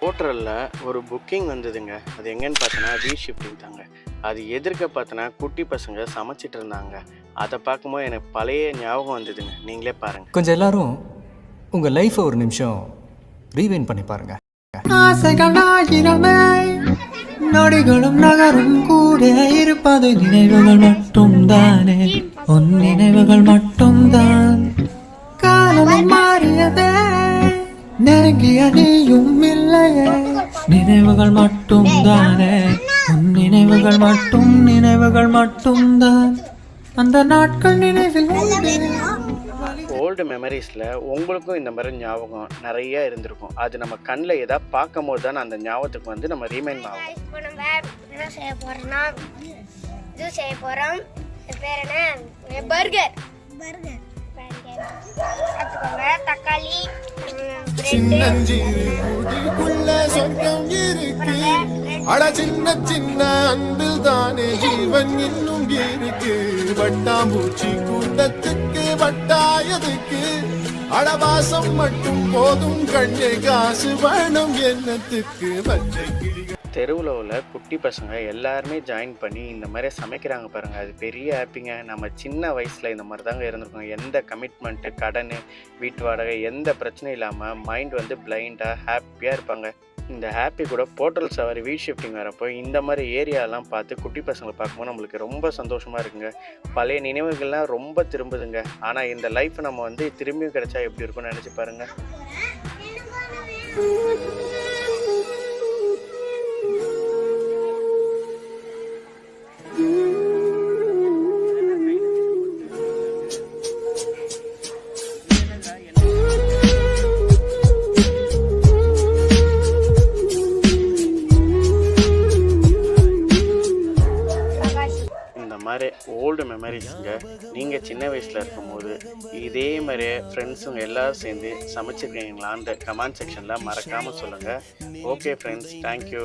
ஹோட்டலில் ஒரு புக்கிங் வந்ததுங்க. அது எங்கேன்னு பார்த்தோன்னா ஷிஃப்டிங் தாங்க. அது எதிர்க்க பார்த்தோன்னா குட்டி பசங்க சமைச்சிட்டு இருந்தாங்க. அதை பார்க்கும்போது எனக்கு பழைய ஞாபகம் வந்ததுங்க. நீங்களே பாருங்கள். கொஞ்சம் எல்லாரும் உங்கள் லைஃப்பை ஒரு நிமிஷம் ரீவைண்ட் பண்ணி பாருங்க. ஆசைகள் ஆயிரமே நொடிகளும் நகரும் கூட இருப்பது நினைவுகள் மட்டும் தானே, உன் நினைவுகள் மட்டும் தான். காலம் மாறியதே, நெருங்கிய நீயும் இல்லையே, நினைவுகள் மட்டும் தானே, உன் நினைவுகள் மட்டும் தான். அந்த நாட்கள் நினைவில் ஓல்டு மெமரிஸில் உங்களுக்கும் இந்த மாதிரி ஞாபகம் நிறைய இருந்திருக்கும். அது நம்ம கண்ணில் எதாவது பார்க்கும் போது தான் அந்த ஞாபகத்துக்கு வந்து நம்ம ரீமைண்ட் ஆகும். இப்போ நம்ம என்ன செய்ய போகிறோம்னா இது செய்ய போகிறோம். இது பேர் என்ன? பர்கர். பார்த்துக்கோங்க. தக்காளி, சின்ன சின்ன அன்பில் தானே ஜீவன் இன்னும் இருக்கு. வட்டாம்பூச்சி கூட்டத்துக்கு வட்டாயதுக்கு அடவாசம் மட்டும் போதும், கண்ணே காசு வேணும் என்னத்துக்கு. பச்சை தெருவில் உள்ள குட்டி பசங்க எல்லாருமே ஜாயின் பண்ணி இந்த மாதிரி சமைக்கிறாங்க பாருங்கள். அது பெரிய ஹாப்பிங்க. நம்ம சின்ன வயசில் இந்த மாதிரி தாங்க இருந்திருக்கோம். எந்த கமிட்மெண்ட்டு, கடன், வீட்டு வாடகை, எந்த பிரச்சனையும் இல்லாமல் மைண்ட் வந்து பிளைண்டாக ஹாப்பியாக இருப்பாங்க. இந்த ஹாப்பி கூட போர்ட்டல் சவாரி ஷிஃப்டிங் வரப்போ இந்த மாதிரி ஏரியாலாம் பார்த்து குட்டி பசங்களை பார்க்கும்போது நம்மளுக்கு ரொம்ப சந்தோஷமாக இருக்குங்க. பழைய நினைவுகள்லாம் ரொம்ப திரும்புதுங்க. ஆனால் இந்த லைஃப் நம்ம வந்து திரும்பியும் கிடைச்சா எப்படி இருக்கும்னு நினச்சி பாருங்கள். மாதிரி ஓல்டு மெமரிஸுங்க. நீங்கள் சின்ன வயசில் இருக்கும்போது இதே மாதிரி ஃப்ரெண்ட்ஸுங்க எல்லோரும் சேர்ந்து சமைச்சிருக்கீங்களான்ற கமெண்ட் செக்ஷனில் மறக்காமல் சொல்லுங்கள். Okay friends, thank you.